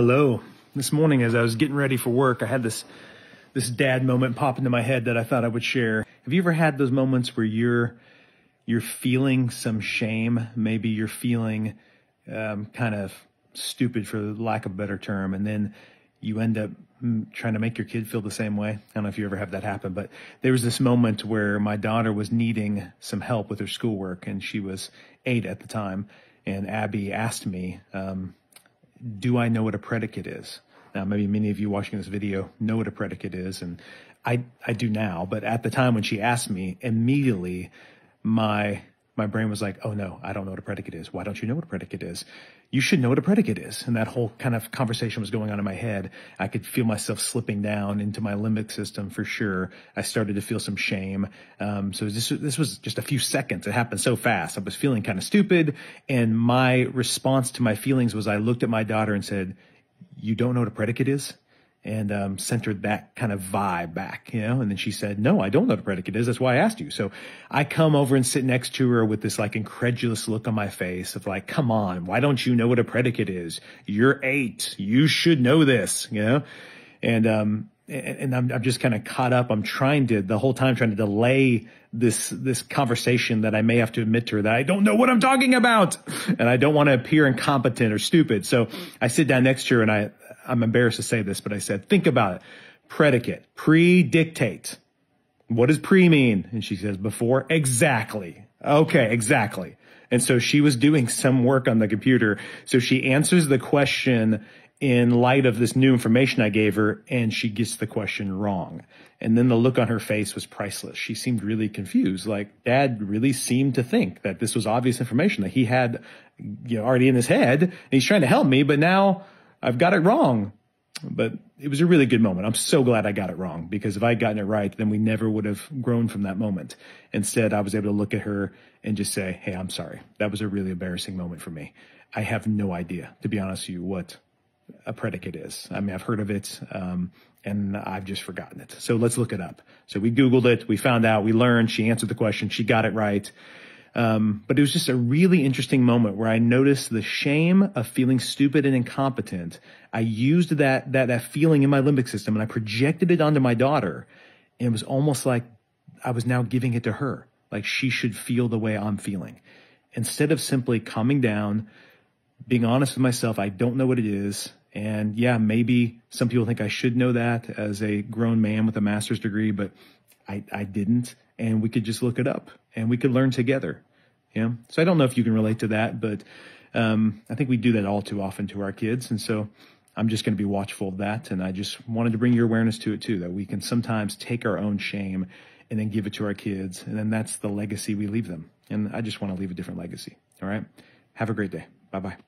Hello. This morning as I was getting ready for work, I had this dad moment pop into my head that I thought I would share. Have you ever had those moments where you're feeling some shame? Maybe you're feeling kind of stupid, for lack of a better term, and then you end up trying to make your kid feel the same way. I don't know if you ever have that happen, but there was this moment where my daughter was needing some help with her schoolwork, and she was 8 at the time, and Abby asked me, do I know what a predicate is? Now, maybe many of you watching this video know what a predicate is, and I do now, but at the time when she asked me, immediately my brain was like, oh no, I don't know what a predicate is. Why don't you know what a predicate is? You should know what a predicate is. And that whole kind of conversation was going on in my head. I could feel myself slipping down into my limbic system for sure. I started to feel some shame. So this was just a few seconds. It happened so fast. I was feeling kind of stupid. And my response to my feelings was I looked at my daughter and said, you don't know what a predicate is? And centered that kind of vibe back, and then she said, no, I don't know what a predicate is. That's why I asked you. So I come over and sit next to her with this like incredulous look on my face of like, come on, why don't you know what a predicate is? You're 8. You should know this, And I'm just kind of caught up. I'm the whole time trying to delay this conversation that I may have to admit to her that I don't know what I'm talking about. And I don't want to appear incompetent or stupid. So I sit down next to her and I'm embarrassed to say this, but I said, think about it. Predicate, predicate. What does pre mean? And she says, before. Exactly. Okay, exactly. And so she was doing some work on the computer. So she answers the question in light of this new information I gave her, and she gets the question wrong. And then the look on her face was priceless. She seemed really confused. Like, Dad really seemed to think that this was obvious information that he had already in his head, and he's trying to help me, but now I've got it wrong. But it was a really good moment. I'm so glad I got it wrong, because if I'd gotten it right, then we never would have grown from that moment. Instead, I was able to look at her and just say, hey, I'm sorry. That was a really embarrassing moment for me. I have no idea, to be honest with you, what a predicate is. I mean, I've heard of it, and I've just forgotten it. So let's look it up. So we Googled it. We found out. We learned. She answered the question. She got it right. But it was just a really interesting moment where I noticed the shame of feeling stupid and incompetent. I used that feeling in my limbic system and I projected it onto my daughter. And it was almost like I was now giving it to her. Like she should feel the way I'm feeling. Instead of simply calming down, being honest with myself, I don't know what it is. And yeah, maybe some people think I should know that as a grown man with a master's degree, but I didn't. And we could just look it up and we could learn together. So I don't know if you can relate to that, but I think we do that all too often to our kids. And so I'm just going to be watchful of that. And I just wanted to bring your awareness to it too, that we can sometimes take our own shame and then give it to our kids. And then that's the legacy we leave them. And I just want to leave a different legacy. All right. Have a great day. Bye-bye.